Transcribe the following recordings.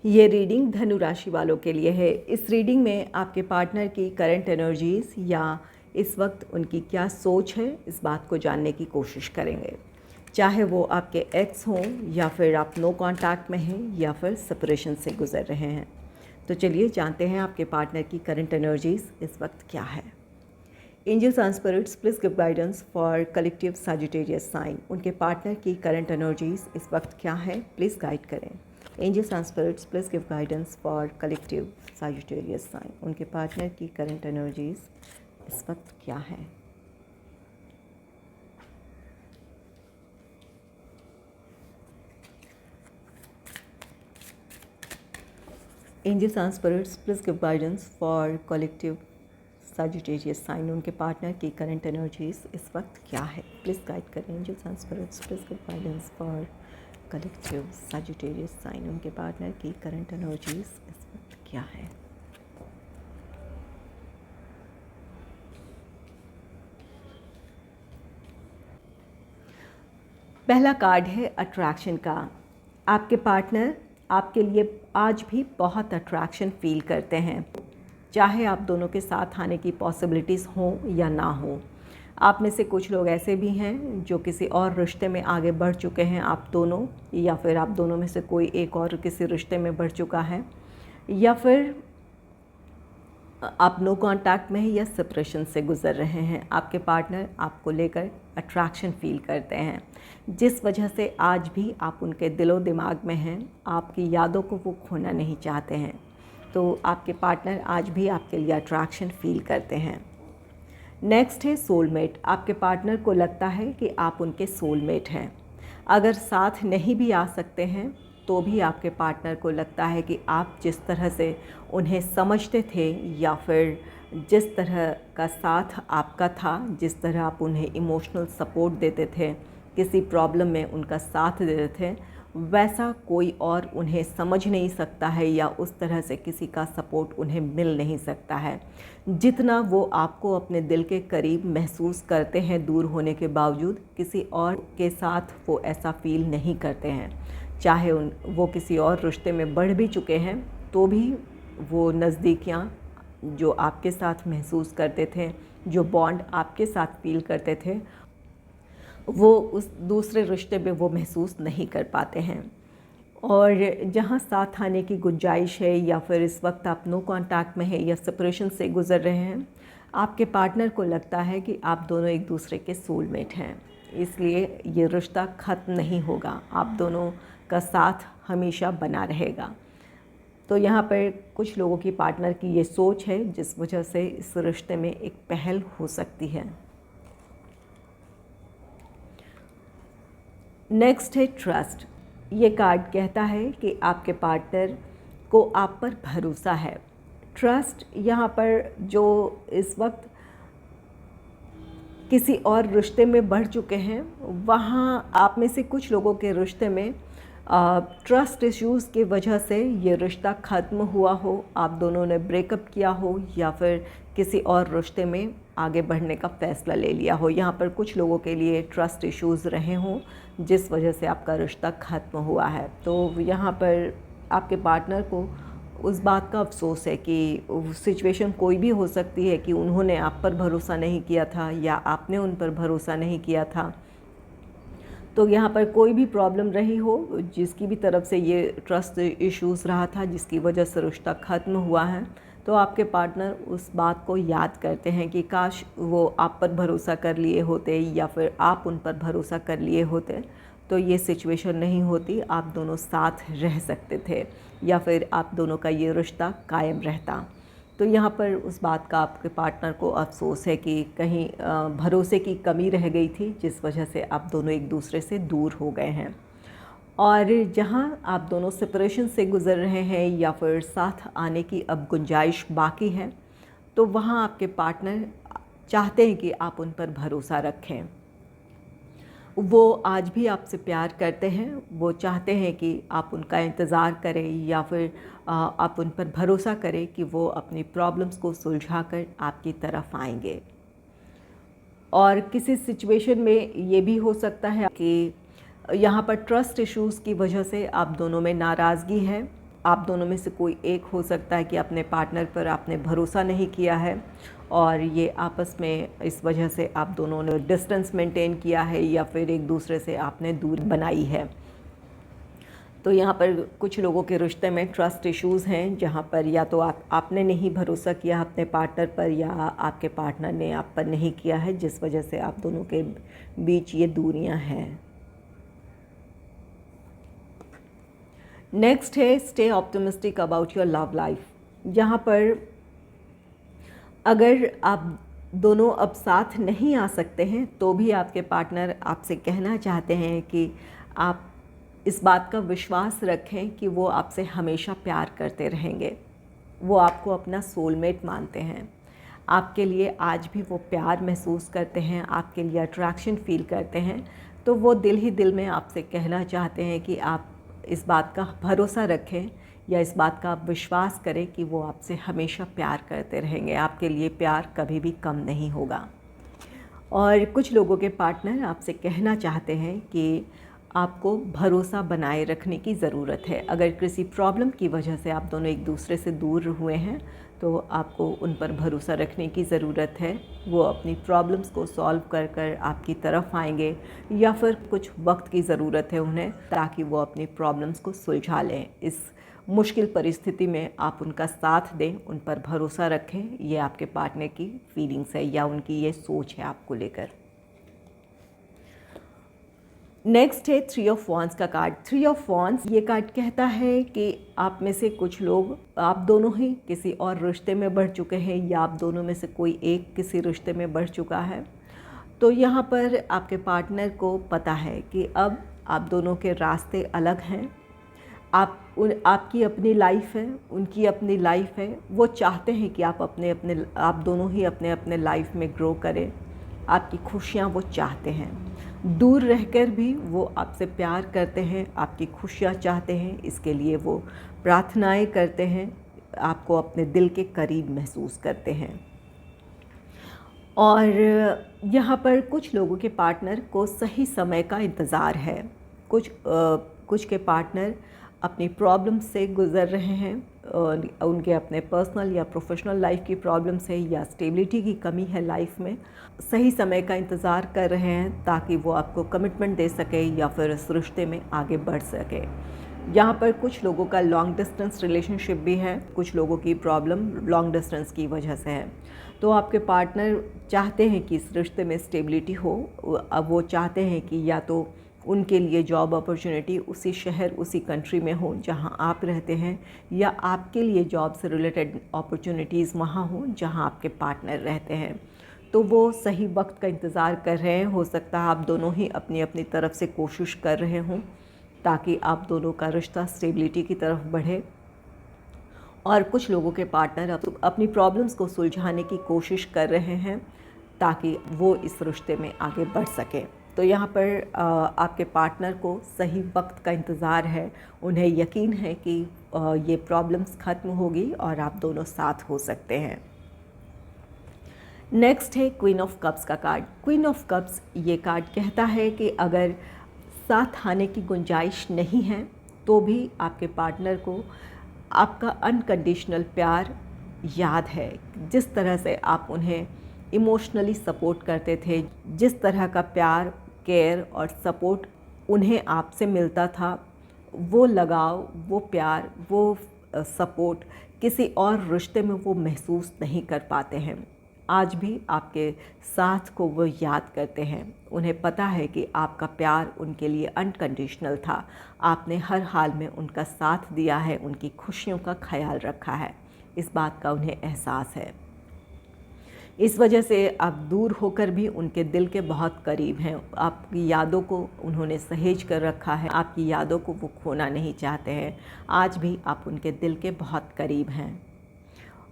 ये रीडिंग धनु राशि वालों के लिए है। इस रीडिंग में आपके पार्टनर की करंट एनर्जीज़ या इस वक्त उनकी क्या सोच है, इस बात को जानने की कोशिश करेंगे। चाहे वो आपके एक्स हों या फिर आप नो कांटेक्ट में हैं या फिर सेपरेशन से गुजर रहे हैं। तो चलिए जानते हैं आपके पार्टनर की करंट एनर्जीज़ इस वक्त क्या है। Angels and spirits please give guidance for collective Sagittarius sign. उनके पार्टनर की करंट एनर्जीज़ इस वक्त क्या है, प्लीज़ गाइड करें। Angels and spirits please give guidance for collective Sagittarius sign. उनके पार्टनर की करंट एनर्जीज़ इस वक्त क्या है। Angels and spirits please give guidance for collective Sagittarius sign. उनके पार्टनर की करंट एनर्जीज़ इस वक्त क्या है, प्लीज़ गाइड करें। Angels and spirits please give guidance for collective Sagittarius sign. उनके पार्टनर की करंट एनर्जीज़ इस वक्त क्या है। पहला कार्ड है अट्रैक्शन का। आपके पार्टनर आपके लिए आज भी बहुत अट्रैक्शन फील करते हैं, चाहे आप दोनों के साथ आने की पॉसिबिलिटीज़ हों या ना हो। आप में से कुछ लोग ऐसे भी हैं जो किसी और रिश्ते में आगे बढ़ चुके हैं, आप दोनों, या फिर आप दोनों में से कोई एक और किसी रिश्ते में बढ़ चुका है, या फिर आप नो कांटेक्ट में हैं या सेपरेशन से गुज़र रहे हैं। आपके पार्टनर आपको लेकर अट्रैक्शन फील करते हैं, जिस वजह से आज भी आप उनके दिलो दिमाग में हैं। आपकी यादों को वो खोना नहीं चाहते हैं, तो आपके पार्टनर आज भी आपके लिए अट्रैक्शन फील करते हैं। नेक्स्ट है सोलमेट। आपके पार्टनर को लगता है कि आप उनके सोलमेट हैं। अगर साथ नहीं भी आ सकते हैं तो भी आपके पार्टनर को लगता है कि आप जिस तरह से उन्हें समझते थे या फिर जिस तरह का साथ आपका था, जिस तरह आप उन्हें इमोशनल सपोर्ट देते थे, किसी प्रॉब्लम में उनका साथ देते थे, वैसा कोई और उन्हें समझ नहीं सकता है या उस तरह से किसी का सपोर्ट उन्हें मिल नहीं सकता है। जितना वो आपको अपने दिल के करीब महसूस करते हैं दूर होने के बावजूद, किसी और के साथ वो ऐसा फील नहीं करते हैं। चाहे वो किसी और रिश्ते में बढ़ भी चुके हैं तो भी वो नज़दीकियाँ जो आपके साथ महसूस करते थे, जो बॉन्ड आपके साथ फील करते थे, वो उस दूसरे रिश्ते में वो महसूस नहीं कर पाते हैं। और जहाँ साथ आने की गुंजाइश है या फिर इस वक्त आप नो कांटेक्ट में है या सेपरेशन से गुज़र रहे हैं, आपके पार्टनर को लगता है कि आप दोनों एक दूसरे के सोलमेट हैं, इसलिए ये रिश्ता ख़त्म नहीं होगा, आप दोनों का साथ हमेशा बना रहेगा। तो यहाँ पर कुछ लोगों की पार्टनर की ये सोच है, जिस वजह से इस रिश्ते में एक पहल हो सकती है। नेक्स्ट है ट्रस्ट। ये कार्ड कहता है कि आपके पार्टनर को आप पर भरोसा है। ट्रस्ट यहाँ पर जो इस वक्त किसी और रिश्ते में बढ़ चुके हैं, वहाँ आप में से कुछ लोगों के रिश्ते में ट्रस्ट इश्यूज़ की वजह से ये रिश्ता ख़त्म हुआ हो, आप दोनों ने ब्रेकअप किया हो या फिर किसी और रिश्ते में आगे बढ़ने का फ़ैसला ले लिया हो। यहाँ पर कुछ लोगों के लिए ट्रस्ट इश्यूज़ रहे हों, जिस वजह से आपका रिश्ता ख़त्म हुआ है। तो यहाँ पर आपके पार्टनर को उस बात का अफसोस है कि सिचुएशन कोई भी हो सकती है कि उन्होंने आप पर भरोसा नहीं किया था या आपने उन पर भरोसा नहीं किया था। तो यहाँ पर कोई भी प्रॉब्लम रही हो, जिसकी भी तरफ से ये ट्रस्ट इश्यूज़ रहा था, जिसकी वजह से रिश्ता ख़त्म हुआ है, तो आपके पार्टनर उस बात को याद करते हैं कि काश वो आप पर भरोसा कर लिए होते या फिर आप उन पर भरोसा कर लिए होते तो ये सिचुएशन नहीं होती, आप दोनों साथ रह सकते थे या फिर आप दोनों का ये रिश्ता कायम रहता। तो यहाँ पर उस बात का आपके पार्टनर को अफसोस है कि कहीं भरोसे की कमी रह गई थी, जिस वजह से आप दोनों एक दूसरे से दूर हो गए हैं। और जहाँ आप दोनों सेपरेशन से गुज़र रहे हैं या फिर साथ आने की अब गुंजाइश बाकी है, तो वहाँ आपके पार्टनर चाहते हैं कि आप उन पर भरोसा रखें। वो आज भी आपसे प्यार करते हैं, वो चाहते हैं कि आप उनका इंतज़ार करें या फिर आप उन पर भरोसा करें कि वो अपनी प्रॉब्लम्स को सुलझाकर आपकी तरफ आएंगे। और किसी सिचुएशन में ये भी हो सकता है कि यहाँ पर ट्रस्ट इश्यूज़ की वजह से आप दोनों में नाराज़गी है आप दोनों में से कोई एक हो सकता है कि अपने पार्टनर पर आपने भरोसा नहीं किया है और ये आपस में इस वजह से आप दोनों ने डिस्टेंस मेंटेन किया है या फिर एक दूसरे से आपने दूरी बनाई है। तो यहाँ पर कुछ लोगों के रिश्ते में ट्रस्ट इश्यूज़ हैं, जहाँ पर या तो आपने नहीं भरोसा किया अपने पार्टनर पर या आपके पार्टनर ने आप पर नहीं किया है, जिस वजह से आप दोनों के बीच ये दूरियां हैं। नेक्स्ट है stay optimistic about your love life. यहाँ पर अगर आप दोनों अब साथ नहीं आ सकते हैं तो भी आपके पार्टनर आपसे कहना चाहते हैं कि आप इस बात का विश्वास रखें कि वो आपसे हमेशा प्यार करते रहेंगे। वो आपको अपना सोलमेट मानते हैं, आपके लिए आज भी वो प्यार महसूस करते हैं, आपके लिए अट्रैक्शन फ़ील करते हैं। तो वो दिल ही दिल में आपसे कहना चाहते हैं कि आप इस बात का भरोसा रखें या इस बात का आप विश्वास करें कि वो आपसे हमेशा प्यार करते रहेंगे, आपके लिए प्यार कभी भी कम नहीं होगा। और कुछ लोगों के पार्टनर आपसे कहना चाहते हैं कि आपको भरोसा बनाए रखने की ज़रूरत है। अगर किसी प्रॉब्लम की वजह से आप दोनों एक दूसरे से दूर हुए हैं तो आपको उन पर भरोसा रखने की ज़रूरत है। वो अपनी प्रॉब्लम्स को सॉल्व कर कर आपकी तरफ आएंगे या फिर कुछ वक्त की ज़रूरत है उन्हें ताकि वो अपनी प्रॉब्लम्स को सुलझा लें। इस मुश्किल परिस्थिति में आप उनका साथ दें, उन पर भरोसा रखें। ये आपके पार्टनर की फीलिंग्स है या उनकी ये सोच है आपको लेकर। नेक्स्ट है 3 ऑफ वॉन्ड्स का कार्ड। 3 ऑफ वॉन्ड्स ये कार्ड कहता है कि आप में से कुछ लोग, आप दोनों ही किसी और रिश्ते में बढ़ चुके हैं या आप दोनों में से कोई एक किसी रिश्ते में बढ़ चुका है। तो यहाँ पर आपके पार्टनर को पता है कि अब आप दोनों के रास्ते अलग हैं। आपकी अपनी लाइफ है, उनकी अपनी लाइफ है। वो चाहते हैं कि आप दोनों ही अपने अपने लाइफ में ग्रो करें। आपकी खुशियाँ वो चाहते हैं, दूर रहकर भी वो आपसे प्यार करते हैं, आपकी खुशियाँ चाहते हैं। इसके लिए वो प्रार्थनाएं करते हैं, आपको अपने दिल के करीब महसूस करते हैं। और यहाँ पर कुछ लोगों के पार्टनर को सही समय का इंतज़ार है। कुछ के पार्टनर अपनी प्रॉब्लम से गुज़र रहे हैं, उनके अपने पर्सनल या प्रोफेशनल लाइफ की प्रॉब्लम्स है या स्टेबिलिटी की कमी है लाइफ में। सही समय का इंतज़ार कर रहे हैं ताकि वो आपको कमिटमेंट दे सके या फिर इस रिश्ते में आगे बढ़ सके। यहाँ पर कुछ लोगों का लॉन्ग डिस्टेंस रिलेशनशिप भी है, कुछ लोगों की प्रॉब्लम लॉन्ग डिस्टेंस की वजह से है। तो आपके पार्टनर चाहते हैं कि इस रिश्ते में स्टेबिलिटी हो। अब वो चाहते हैं कि या तो उनके लिए जॉब अपॉर्चुनिटी उसी शहर उसी कंट्री में हो जहां आप रहते हैं, या आपके लिए जॉब से रिलेटेड अपॉर्चुनिटीज़ वहां हो जहां आपके पार्टनर रहते हैं। तो वो सही वक्त का इंतज़ार कर रहे हैं। हो सकता है आप दोनों ही अपनी अपनी तरफ से कोशिश कर रहे हों ताकि आप दोनों का रिश्ता स्टेबिलिटी की तरफ बढ़े। और कुछ लोगों के पार्टनर अपनी प्रॉब्लम्स को सुलझाने की कोशिश कर रहे हैं ताकि वो इस रिश्ते में आगे बढ़ सके। तो यहाँ पर आपके पार्टनर को सही वक्त का इंतज़ार है, उन्हें यकीन है कि ये प्रॉब्लम्स ख़त्म होगी और आप दोनों साथ हो सकते हैं। नेक्स्ट है क्वीन ऑफ कप्स का कार्ड। क्वीन ऑफ कप्स ये कार्ड कहता है कि अगर साथ आने की गुंजाइश नहीं है तो भी आपके पार्टनर को आपका अनकंडीशनल प्यार याद है। जिस तरह से आप उन्हें इमोशनली सपोर्ट करते थे, जिस तरह का प्यार, केयर और सपोर्ट उन्हें आपसे मिलता था, वो लगाव, वो प्यार, वो सपोर्ट किसी और रिश्ते में वो महसूस नहीं कर पाते हैं। आज भी आपके साथ को वो याद करते हैं। उन्हें पता है कि आपका प्यार उनके लिए अनकंडीशनल था। आपने हर हाल में उनका साथ दिया है, उनकी खुशियों का ख्याल रखा है। इस बात का उन्हें एहसास है। इस वजह से आप दूर होकर भी उनके दिल के बहुत करीब हैं। आपकी यादों को उन्होंने सहेज कर रखा है, आपकी यादों को वो खोना नहीं चाहते हैं। आज भी आप उनके दिल के बहुत करीब हैं।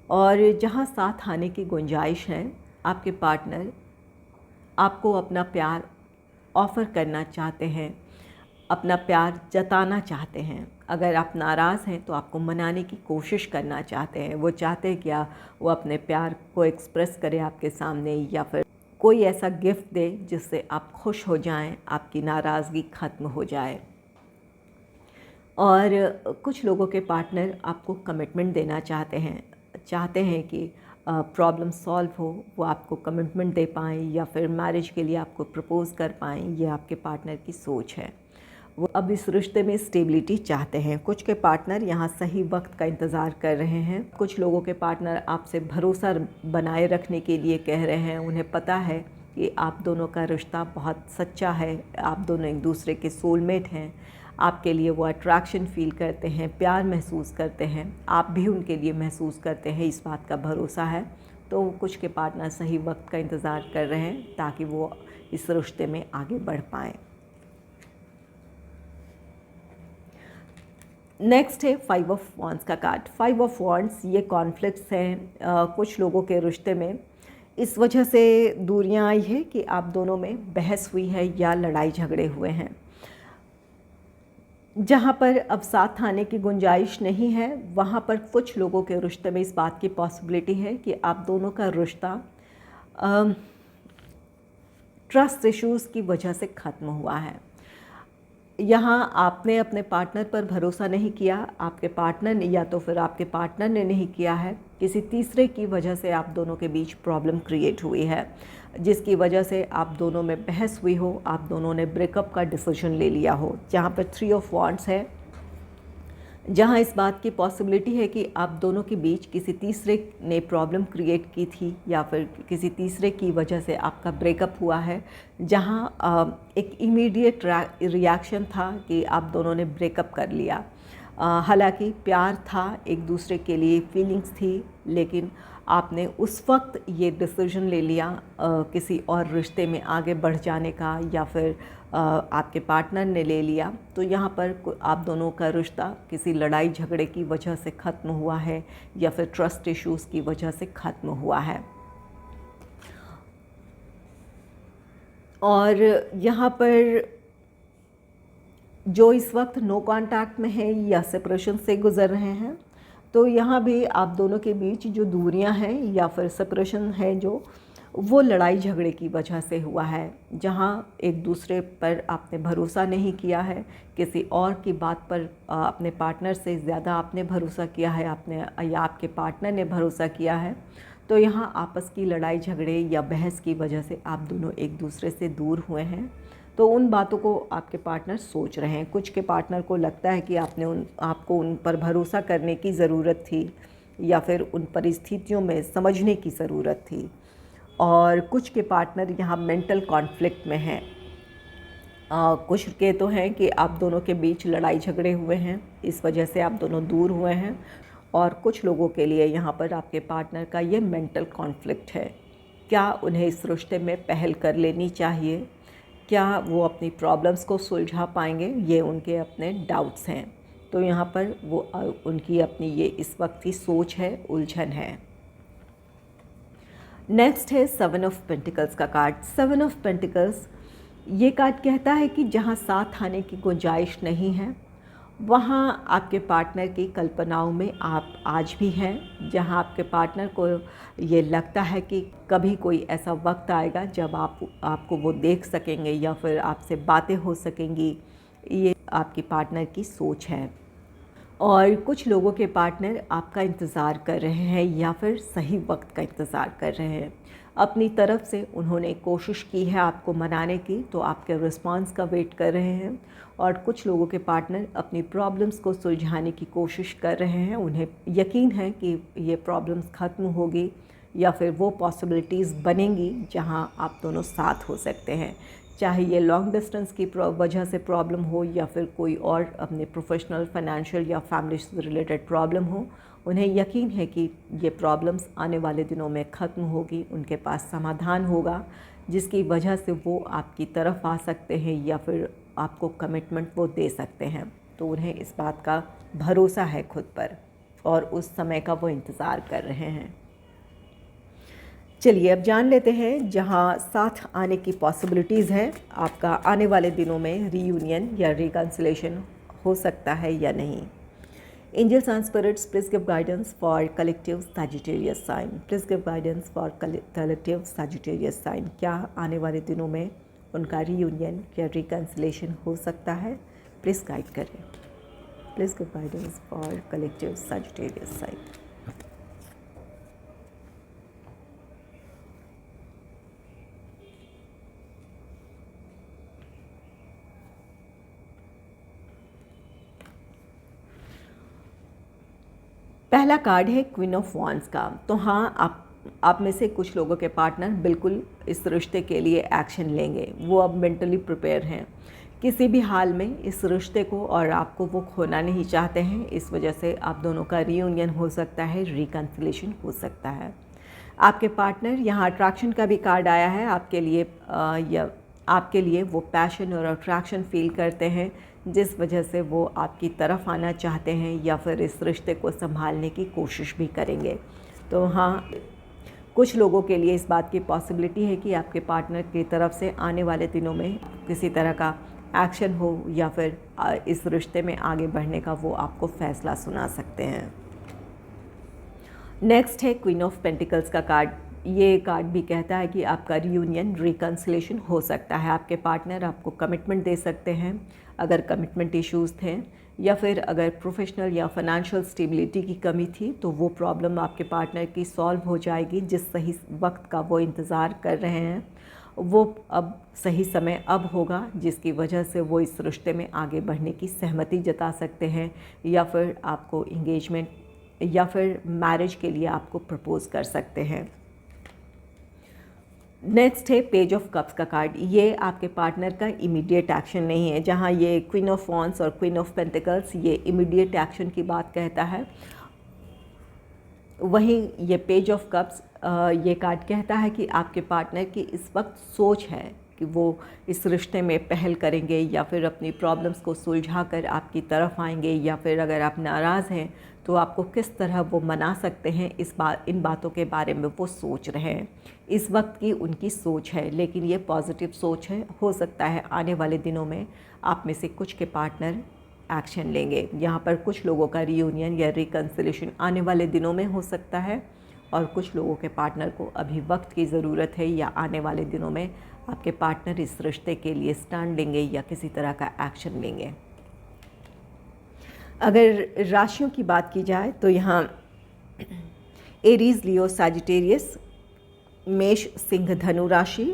और जहाँ साथ आने की गुंजाइश है, आपके पार्टनर आपको अपना प्यार ऑफ़र करना चाहते हैं, अपना प्यार जताना चाहते हैं। अगर आप नाराज़ हैं तो आपको मनाने की कोशिश करना चाहते हैं। वो चाहते हैं कि वो अपने प्यार को एक्सप्रेस करें आपके सामने, या फिर कोई ऐसा गिफ्ट दे जिससे आप खुश हो जाएं, आपकी नाराज़गी ख़त्म हो जाए। और कुछ लोगों के पार्टनर आपको कमिटमेंट देना चाहते हैं कि प्रॉब्लम सॉल्व हो, वो आपको कमिटमेंट दे पाएँ या फिर मैरिज के लिए आपको प्रपोज़ कर पाएँ। ये आपके पार्टनर की सोच है। वो अब इस रिश्ते में स्टेबिलिटी चाहते हैं। कुछ के पार्टनर यहाँ सही वक्त का इंतज़ार कर रहे हैं। कुछ लोगों के पार्टनर आपसे भरोसा बनाए रखने के लिए कह रहे हैं। उन्हें पता है कि आप दोनों का रिश्ता बहुत सच्चा है, आप दोनों एक दूसरे के सोलमेट हैं। आपके लिए वो अट्रैक्शन फ़ील करते हैं, प्यार महसूस करते हैं, आप भी उनके लिए महसूस करते हैं, इस बात का भरोसा है। तो कुछ के पार्टनर सही वक्त का इंतज़ार कर रहे हैं ताकि वो इस रिश्ते में आगे बढ़ पाएँ। नेक्स्ट है 5 ऑफ वॉन्ड्स का कार्ड। 5 ऑफ वॉन्ड्स ये कॉन्फ्लिक्ट्स हैं कुछ लोगों के रिश्ते में। इस वजह से दूरियां आई है कि आप दोनों में बहस हुई है या लड़ाई झगड़े हुए हैं। जहाँ पर अब साथ आने की गुंजाइश नहीं है, वहाँ पर कुछ लोगों के रिश्ते में इस बात की पॉसिबिलिटी है कि आप दोनों का रिश्ता ट्रस्ट इश्यूज़ की वजह से ख़त्म हुआ है। यहाँ आपने अपने पार्टनर पर भरोसा नहीं किया, आपके पार्टनर ने, या तो फिर आपके पार्टनर ने नहीं किया है। किसी तीसरे की वजह से आप दोनों के बीच प्रॉब्लम क्रिएट हुई है, जिसकी वजह से आप दोनों में बहस हुई हो, आप दोनों ने ब्रेकअप का डिसीजन ले लिया हो। जहाँ पर 3 ऑफ वॉन्ड्स है, जहाँ इस बात की पॉसिबिलिटी है कि आप दोनों के बीच किसी तीसरे ने प्रॉब्लम क्रिएट की थी या फिर किसी तीसरे की वजह से आपका ब्रेकअप हुआ है। जहाँ एक इमीडिएट रिएक्शन था कि आप दोनों ने ब्रेकअप कर लिया। हालांकि प्यार था, एक दूसरे के लिए फीलिंग्स थी, लेकिन आपने उस वक्त ये डिसीजन ले लिया किसी और रिश्ते में आगे बढ़ जाने का, या फिर आपके पार्टनर ने ले लिया। तो यहाँ पर आप दोनों का रिश्ता किसी लड़ाई झगड़े की वजह से ख़त्म हुआ है या फिर ट्रस्ट इश्यूज़ की वजह से ख़त्म हुआ है। और यहाँ पर जो इस वक्त नो कांटेक्ट में है या सेपरेशन से गुज़र रहे हैं, तो यहाँ भी आप दोनों के बीच जो दूरियां हैं या फिर सेपरेशन है जो, वो लड़ाई झगड़े की वजह से हुआ है। जहाँ एक दूसरे पर आपने भरोसा नहीं किया है, किसी और की बात पर अपने पार्टनर से ज़्यादा आपने भरोसा किया है, आपने या आपके पार्टनर ने भरोसा किया है। तो यहाँ आपस की लड़ाई झगड़े या बहस की वजह से आप दोनों एक दूसरे से दूर हुए हैं। तो उन बातों को आपके पार्टनर सोच रहे हैं। कुछ के पार्टनर को लगता है कि आपको उन पर भरोसा करने की ज़रूरत थी या फिर उन परिस्थितियों में समझने की ज़रूरत थी। और कुछ के पार्टनर यहाँ मेंटल कॉन्फ्लिक्ट में हैं। कुछ के तो हैं कि आप दोनों के बीच लड़ाई झगड़े हुए हैं, इस वजह से आप दोनों दूर हुए हैं। और कुछ लोगों के लिए यहाँ पर आपके पार्टनर का ये मेंटल कॉन्फ्लिक्ट है। क्या उन्हें इस रिश्ते में पहल कर लेनी चाहिए? क्या वो अपनी प्रॉब्लम्स को सुलझा पाएंगे? ये उनके अपने डाउट्स हैं। तो यहाँ पर वो उनकी अपनी ये इस वक्त की सोच है, उलझन है। नेक्स्ट है 7 ऑफ पेंटिकल्स का कार्ड। 7 ऑफ पेंटिकल्स ये कार्ड कहता है कि जहाँ साथ आने की गुंजाइश नहीं है, वहाँ आपके पार्टनर की कल्पनाओं में आप आज भी हैं। जहाँ आपके पार्टनर को ये लगता है कि कभी कोई ऐसा वक्त आएगा जब आपको वो देख सकेंगे या फिर आपसे बातें हो सकेंगी, ये आपकी पार्टनर की सोच है। और कुछ लोगों के पार्टनर आपका इंतज़ार कर रहे हैं या फिर सही वक्त का इंतज़ार कर रहे हैं। अपनी तरफ से उन्होंने कोशिश की है आपको मनाने की, तो आपके रिस्पांस का वेट कर रहे हैं। और कुछ लोगों के पार्टनर अपनी प्रॉब्लम्स को सुलझाने की कोशिश कर रहे हैं। उन्हें यकीन है कि ये प्रॉब्लम्स ख़त्म होगी या फिर वो पॉसिबिलिटीज़ बनेंगी जहां आप दोनों साथ हो सकते हैं। चाहे ये लॉन्ग डिस्टेंस की वजह से प्रॉब्लम हो या फिर कोई और अपने प्रोफेशनल, फाइनेंशियल या फैमिली से रिलेटेड प्रॉब्लम हो, उन्हें यकीन है कि ये प्रॉब्लम्स आने वाले दिनों में ख़त्म होगी, उनके पास समाधान होगा, जिसकी वजह से वो आपकी तरफ आ सकते हैं या फिर आपको कमिटमेंट वो दे सकते हैं। तो उन्हें इस बात का भरोसा है खुद पर और उस समय का वो इंतज़ार कर रहे हैं। चलिए अब जान लेते हैं जहां साथ आने की पॉसिबिलिटीज़ है, आपका आने वाले दिनों में रीयूनियन या रिकन्सिलेशन हो सकता है या नहीं। Angels and spirits, please give guidance for collective Sagittarius sign. Please give guidance for collective Sagittarius sign. क्या आने वाले दिनों में उनका रीयूनियन या रिकन्सिलेशन हो सकता है? प्लीज़ गाइड करें। Please give guidance for collective Sagittarius sign. पहला कार्ड है क्वीन ऑफ वॉन्ड्स का। तो हाँ, आप में से कुछ लोगों के पार्टनर बिल्कुल इस रिश्ते के लिए एक्शन लेंगे। वो अब मेंटली प्रिपेयर हैं, किसी भी हाल में इस रिश्ते को और आपको वो खोना नहीं चाहते हैं। इस वजह से आप दोनों का रीयूनियन हो सकता है, रिकन्सिलेशन हो सकता है। आपके पार्टनर, यहाँ अट्रैक्शन का भी कार्ड आया है आपके लिए, या आपके लिए वो पैशन और अट्रैक्शन फील करते हैं, जिस वजह से वो आपकी तरफ आना चाहते हैं या फिर इस रिश्ते को संभालने की कोशिश भी करेंगे। तो हाँ, कुछ लोगों के लिए इस बात की पॉसिबिलिटी है कि आपके पार्टनर की तरफ से आने वाले दिनों में किसी तरह का एक्शन हो या फिर इस रिश्ते में आगे बढ़ने का वो आपको फ़ैसला सुना सकते हैं। नेक्स्ट है क्वीन ऑफ पेंटिकल्स का कार्ड। ये कार्ड भी कहता है कि आपका रियूनियन, रिकन्सिलेशन हो सकता है। आपके पार्टनर आपको कमिटमेंट दे सकते हैं अगर कमिटमेंट इश्यूज़ थे, या फिर अगर प्रोफेशनल या फाइनेंशियल स्टेबिलिटी की कमी थी तो वो प्रॉब्लम आपके पार्टनर की सॉल्व हो जाएगी। जिस सही वक्त का वो इंतज़ार कर रहे हैं वो अब सही समय अब होगा, जिसकी वजह से वो इस रिश्ते में आगे बढ़ने की सहमति जता सकते हैं, या फिर आपको इंगेजमेंट या फिर मैरिज के लिए आपको प्रपोज़ कर सकते हैं। नेक्स्ट है पेज ऑफ कप्स का कार्ड। ये आपके पार्टनर का इमीडिएट एक्शन नहीं है। जहाँ ये क्वीन ऑफ वॉन्ड्स और क्वीन ऑफ पेंटिकल्स ये इमीडिएट एक्शन की बात कहता है, वहीं ये पेज ऑफ कप्स ये कार्ड कहता है कि आपके पार्टनर की इस वक्त सोच है कि वो इस रिश्ते में पहल करेंगे या फिर अपनी प्रॉब्लम्स को सुलझा कर आपकी तरफ आएंगे, या फिर अगर आप नाराज़ हैं तो आपको किस तरह वो मना सकते हैं, इन बातों के बारे में वो सोच रहे हैं। इस वक्त की उनकी सोच है, लेकिन ये पॉजिटिव सोच है। हो सकता है आने वाले दिनों में आप में से कुछ के पार्टनर एक्शन लेंगे। यहाँ पर कुछ लोगों का रियूनियन या रिकन्सिलेशन आने वाले दिनों में हो सकता है, और कुछ लोगों के पार्टनर को अभी वक्त की ज़रूरत है, या आने वाले दिनों में आपके पार्टनर इस रिश्ते के लिए स्टैंड लेंगे या किसी तरह का एक्शन लेंगे। अगर राशियों की बात की जाए तो यहाँ एरीज, लियो, सैजिटेरियस, मेष, सिंह, धनु राशि,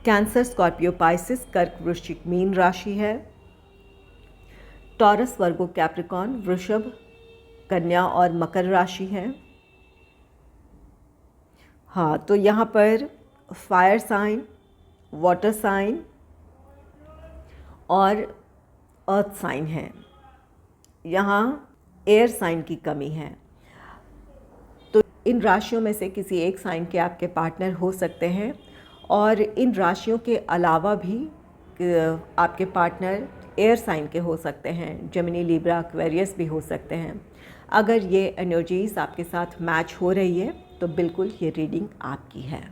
कैंसर, स्कॉर्पियो, पाइसिस, कर्क, वृश्चिक, मीन राशि है। टॉरस, वर्गो, कैप्रिकॉर्न, वृषभ, कन्या और मकर राशि है। हाँ, तो यहाँ पर फायर साइन, वाटर साइन और अर्थ साइन है। यहाँ एयर साइन की कमी है। तो इन राशियों में से किसी एक साइन के आपके पार्टनर हो सकते हैं, और इन राशियों के अलावा भी आपके पार्टनर एयर साइन के हो सकते हैं। जेमिनी, लिब्रा, एक्वेरियस भी हो सकते हैं। अगर ये एनर्जीज़ आपके साथ मैच हो रही है तो बिल्कुल ये रीडिंग आपकी है।